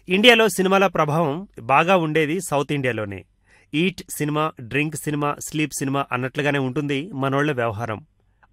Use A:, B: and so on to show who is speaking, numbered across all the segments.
A: ఇండియాలో సినిమాల ప్రభావం బాగా ఉండేది సౌత్ ఇండియాలోనే. Eat cinema, drink cinema, sleep cinema అన్నట్లుగానే ఉంటుంది మనోళ్ల వ్యవహారం.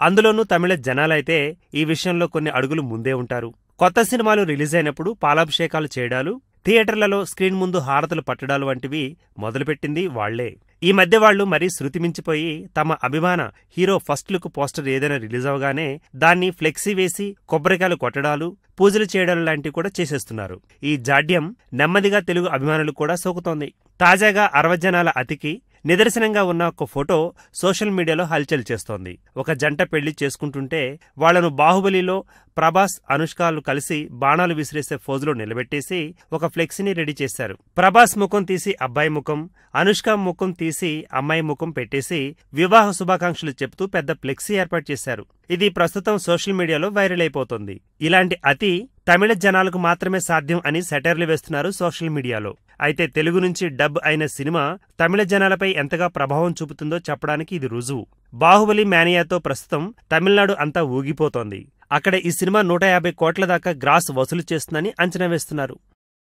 A: అందులోనూ తమిళ జనాలైతే ఈ విషయంలో కొన్ని అడుగులు ముందే ఉంటారు. కొత్త సినిమాలు రిలీజ్ అయినప్పుడు పాలాభిషేకాలు చేయడాలు, థియేటర్లలో స్క్రీన్ ముందు హారతులు పట్టడాలు వంటివి మొదలుపెట్టింది వాళ్లే. ఈ మధ్య వాళ్లు మరీ శృతిమించిపోయి తమ అభిమాన హీరో ఫస్ట్ లుక్ పోస్టర్ ఏదైనా రిలీజ్ అవగానే దాన్ని ఫ్లెక్సీ వేసి కొబ్బరికాయలు కొట్టడాలు, పూజలు చేయడాలు లాంటివి కూడా చేసేస్తున్నారు. ఈ జాడ్యం నెమ్మదిగా తెలుగు అభిమానులు కూడా సోకుతోంది. తాజాగా 60 జనాల అతికి నిదర్శనంగా ఉన్న ఒక ఫోటో సోషల్ మీడియాలో హల్చల్ చేస్తోంది. ఒక జంట పెళ్లి చేసుకుంటుంటే వాళ్లను బాహుబలిలో ప్రభాస్, అనుష్కలు కలిసి బాణాలు విసిరేసే ఫోజులో నిలబెట్టేసి ఒక ఫ్లెక్సీని రెడీ చేశారు. ప్రభాస్ ముఖం తీసి అబ్బాయి ముఖం, అనుష్క ముఖం తీసి అమ్మాయి ముఖం పెట్టేసి వివాహ శుభాకాంక్షలు చెప్తూ పెద్ద ఫ్లెక్సీ ఏర్పాటు చేశారు. ఇది ప్రస్తుతం సోషల్ మీడియాలో వైరల్ అయిపోతోంది. ఇలాంటి అతి తమిళ జనాలకు మాత్రమే సాధ్యం అని సెటైర్లు వేస్తున్నారు సోషల్ మీడియాలో. అయితే తెలుగు నుంచి డబ్ అయిన సినిమా తమిళ జనాలపై ఎంతగా ప్రభావం చూపుతుందో చెప్పడానికి ఇది రుజువు. బాహుబలి మేనియాతో ప్రస్తుతం తమిళనాడు అంతా ఊగిపోతోంది. అక్కడ ఈ సినిమా 150 కోట్ల దాకా గ్రాస్ వసూలు చేస్తుందని అంచనా వేస్తున్నారు.